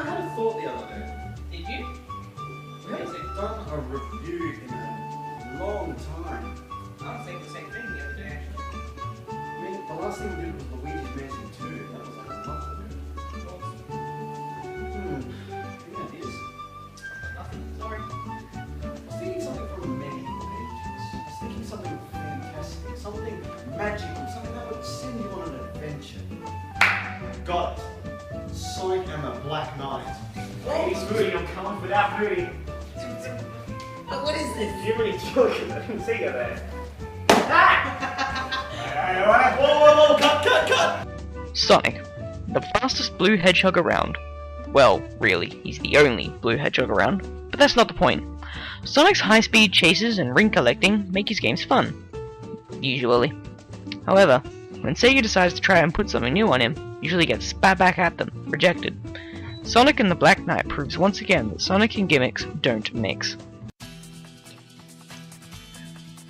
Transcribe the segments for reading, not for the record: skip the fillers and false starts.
I had a thought the other day. Did you? We haven't done a review in a long time. I was thinking the same thing the other day, actually. I mean, the last thing we did was Luigi's Mansion 2. That was like a month ago. Any ideas? Nothing. Sorry. I was thinking something from medieval ages. I was thinking something fantastic, something magical, something that would send you on an adventure. Got it. Sonic and the Black Knight. Hey, Smoothie, I'm coming for that movie. What is this? You're really joking. I didn't see you there. Ah! Whoa, cut! Sonic, the fastest blue hedgehog around. Well, really, he's the only blue hedgehog around, but that's not the point. Sonic's high-speed chases and ring collecting make his games fun. Usually. However, when Sega decides to try and put something new on him, usually gets spat back at them, rejected. Sonic and the Black Knight proves once again that Sonic and gimmicks don't mix.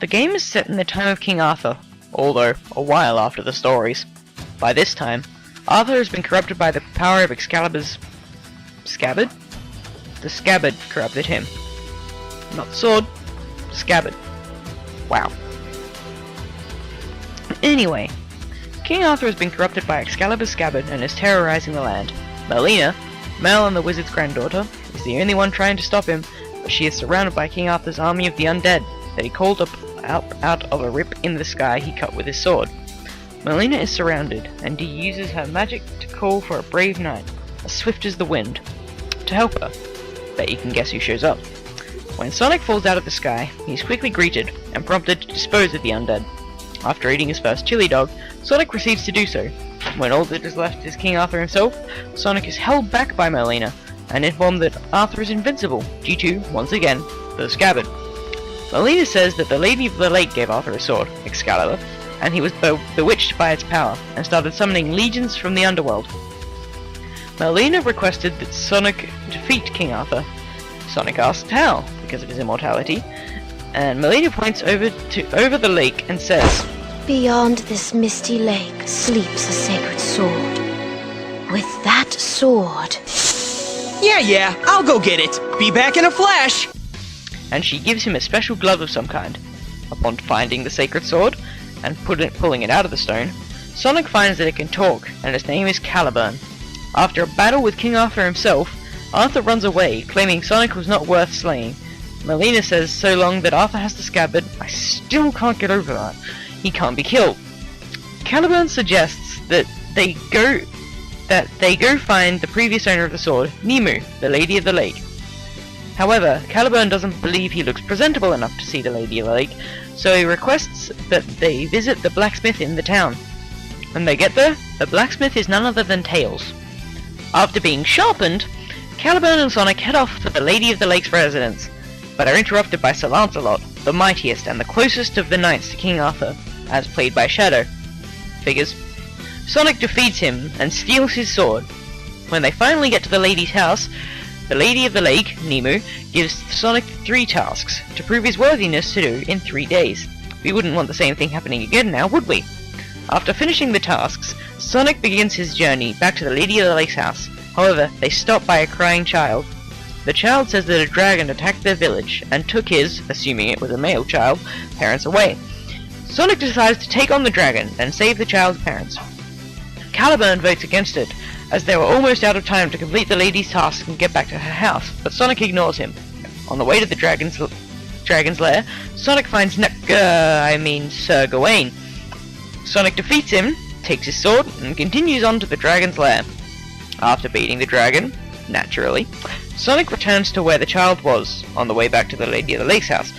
The game is set in the time of King Arthur, although a while after the stories. By this time, Arthur has been corrupted by the power of Excalibur's scabbard? The scabbard corrupted him. Not the sword, the scabbard. Wow. Anyway, King Arthur has been corrupted by Excalibur's scabbard and is terrorizing the land. Melina, Mel and the wizard's granddaughter, is the only one trying to stop him, but she is surrounded by King Arthur's army of the undead that he called up out of a rip in the sky he cut with his sword. Melina is surrounded, and he uses her magic to call for a brave knight, as swift as the wind, to help her. Bet you can guess who shows up. When Sonic falls out of the sky, he is quickly greeted and prompted to dispose of the undead. After eating his first chili dog, Sonic proceeds to do so. When all that is left is King Arthur himself, Sonic is held back by Melina, and informed that Arthur is invincible, due to, once again, the scabbard. Melina says that the Lady of the Lake gave Arthur a sword, Excalibur, and he was bewitched by its power, and started summoning legions from the underworld. Melina requested that Sonic defeat King Arthur. Sonic asked how, because of his immortality, and Melina points over the lake and says, "Beyond this misty lake sleeps a sacred sword. With that sword..." Yeah, I'll go get it. Be back in a flash. And she gives him a special glove of some kind. Upon finding the sacred sword, and pulling it out of the stone, Sonic finds that it can talk, and its name is Caliburn. After a battle with King Arthur himself, Arthur runs away, claiming Sonic was not worth slaying. Melina says so long that Arthur has the scabbard, I still can't get over that. He can't be killed. Caliburn suggests that they go find the previous owner of the sword, Nemu, the Lady of the Lake. However, Caliburn doesn't believe he looks presentable enough to see the Lady of the Lake, so he requests that they visit the blacksmith in the town. When they get there, the blacksmith is none other than Tails. After being sharpened, Caliburn and Sonic head off to the Lady of the Lake's residence, but are interrupted by Sir Lancelot, the mightiest and the closest of the knights to King Arthur, as played by Shadow. Figures. Sonic defeats him and steals his sword. When they finally get to the lady's house, the Lady of the Lake, Nemu, gives Sonic 3 tasks to prove his worthiness to do in 3 days. We wouldn't want the same thing happening again now, would we? After finishing the tasks, Sonic begins his journey back to the Lady of the Lake's house. However, they stop by a crying child. The child says that a dragon attacked their village and took his, assuming it was a male child, parents away. Sonic decides to take on the dragon and save the child's parents. Caliburn votes against it, as they were almost out of time to complete the lady's task and get back to her house, but Sonic ignores him. On the way to the dragon's lair, Sonic finds Sir Gawain. Sonic defeats him, takes his sword, and continues on to the dragon's lair. After beating the dragon, naturally, Sonic returns to where the child was, on the way back to the Lady of the Lake's house,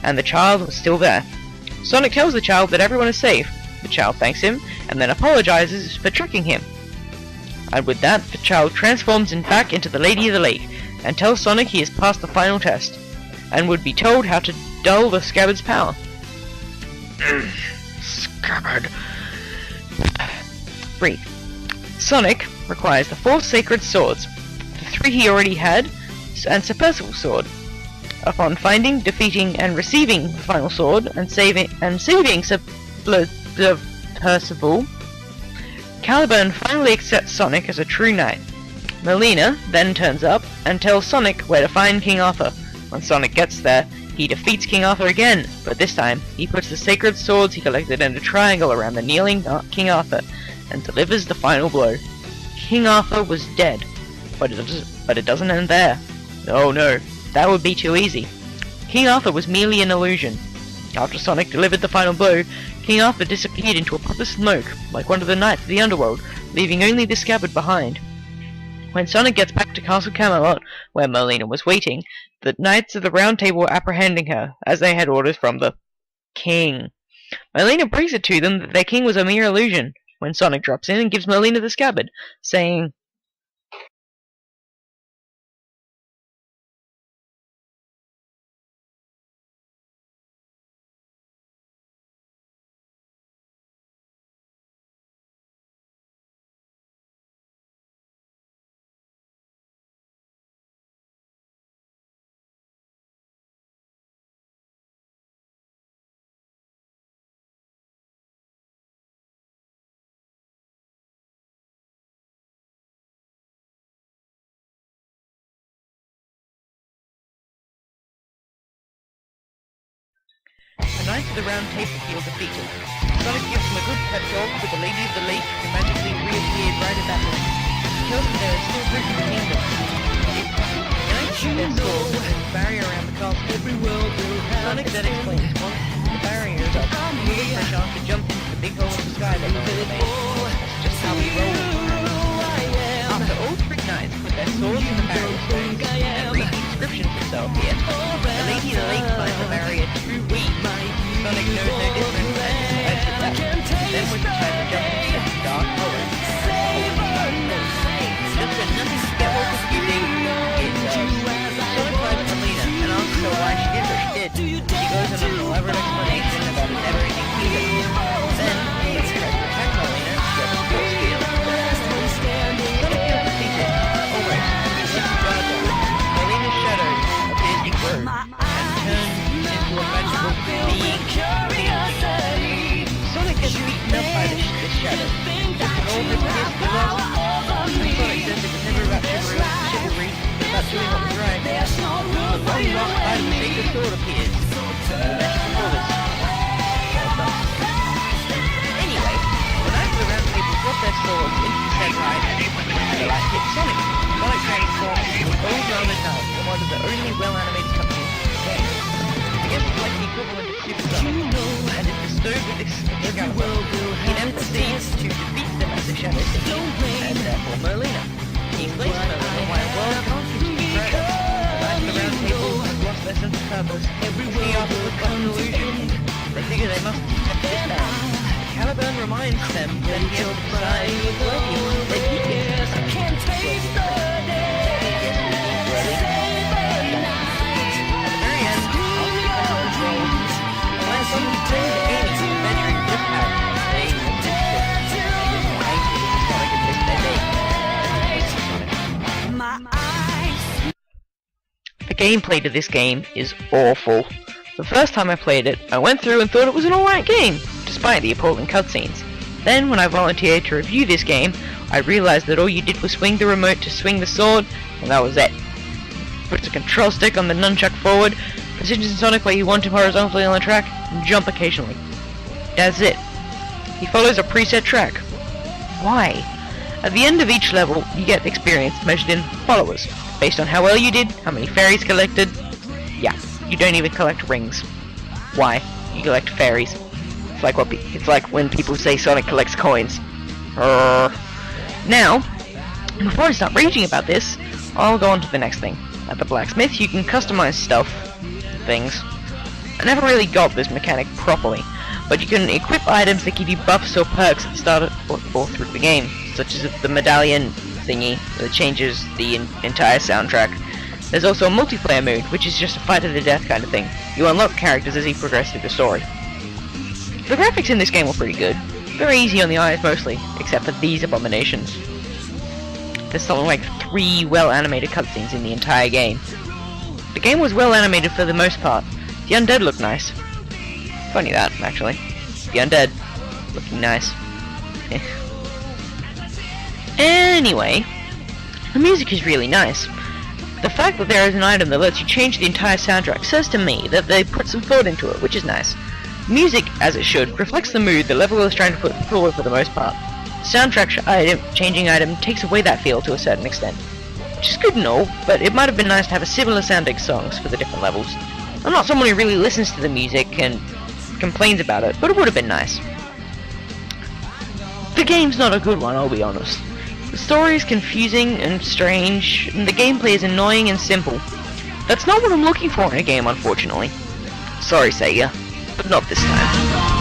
and the child was still there. Sonic tells the child that everyone is safe. The child thanks him, and then apologizes for tricking him. And with that, the child transforms back into the Lady of the Lake, and tells Sonic he has passed the final test, and would be told how to dull the scabbard's power. Scabbard. Breathe. Sonic requires the 4 sacred swords, the 3 he already had, and Sir Percival's sword. Upon finding, defeating, and receiving the final sword, and saving Sir Percival, Caliburn finally accepts Sonic as a true knight. Melina then turns up and tells Sonic where to find King Arthur. When Sonic gets there, he defeats King Arthur again, but this time he puts the sacred swords he collected in a triangle around the kneeling King Arthur and delivers the final blow. King Arthur was dead, but it doesn't end there. Oh no, that would be too easy. King Arthur was merely an illusion. After Sonic delivered the final blow, King Arthur disappeared into a puff of smoke, like one of the knights of the underworld, leaving only the scabbard behind. When Sonic gets back to Castle Camelot, where Melina was waiting, the Knights of the Round Table were apprehending her, as they had orders from the King. Melina brings it to them that their king was a mere illusion, when Sonic drops in and gives Melina the scabbard, saying, The Knights of the Round Table feel defeated. Sonic gives them a good pep talk with the Lady of the Lake who magically reappeared right at that moment. He tells them there is still room in the kingdom. The Knights shoot their swords and there's a barrier around the castle. Sonic then explains once the barrier is up, he will get a chance to jump into the big hole in the sky that Melina made. That's just how he rolls. After all three knights put their swords in the barrier stones and read the inscription for itself here, the Lady of the Lake finds the barrier too weak. Sonic knows no different and decides to back. Then was the time to jump into the dark hole. Just so nothing to get more confusing, Sonic finds Melina and asks her why she did what she did. She goes on an elaborate explanation about a never-ending kingdom. Then, he tries to attack Melina to get the force field. Sonic feels defeated, almost, he lets the guard down. Melina's shadow appears to grow and turns into a magical being. Sonic gets beaten up by this shadow. Just an old appears to be lost. And Sonic says it was never about chivalry, but about doing what was right. The long lost by the sacred sword appears. Anyway, the Knights of the Round Table drop their swords into the said ride and the light hits Sonic. Sonic transforms into an old armored knight in one of the only well-animated cutscenes in the game. I guess it's like the equivalent of Super Sonic, and is bestowed with Excalibur. He then proceeds to defeat them as the Shadow City, and therefore Melina. He explains to Melina why a world can't continue forever. The Knights of the Round Table have lost their sense of purpose. King Arthur was but an illusion. They figure they must protect this town. Caliburn reminds them that he has to decide who is worthy, that he gets to decide. The gameplay to this game is awful. The first time I played it, I went through and thought it was an alright game, despite the appalling cutscenes. Then, when I volunteered to review this game, I realised that all you did was swing the remote to swing the sword, and that was it. Puts a control stick on the nunchuck forward, positions Sonic where you want him horizontally on the track, and jump occasionally. That's it. He follows a preset track. Why? At the end of each level, you get experience measured in followers, based on how well you did, how many fairies collected. Yeah, you don't even collect rings. Why? You collect fairies. It's like when people say Sonic collects coins. Now, before I start raging about this, I'll go on to the next thing. At the blacksmith, you can customize things. I never really got this mechanic properly, but you can equip items that give you buffs or perks at the start or through the game, such as the medallion thingy that changes the entire soundtrack. There's also a multiplayer mode, which is just a fight to the death kind of thing. You unlock characters as you progress through the story. The graphics in this game were pretty good. Very easy on the eyes mostly, except for these abominations. There's something like 3 well-animated cutscenes in the entire game. The game was well-animated for the most part. The undead looked nice. Funny that, actually. The undead looking nice. Anyway, The music is really nice. The fact that there is an item that lets you change the entire soundtrack says to me that they put some thought into it, which is nice. Music, as it should, reflects the mood the level is trying to put forward for the most part. Changing item takes away that feel to a certain extent. Which is good and all, but it might have been nice to have a similar sounding songs for the different levels. I'm not someone who really listens to the music and complains about it, but it would have been nice. The game's not a good one, I'll be honest. The story is confusing and strange, and the gameplay is annoying and simple. That's not what I'm looking for in a game, unfortunately. Sorry, Sega, but not this time.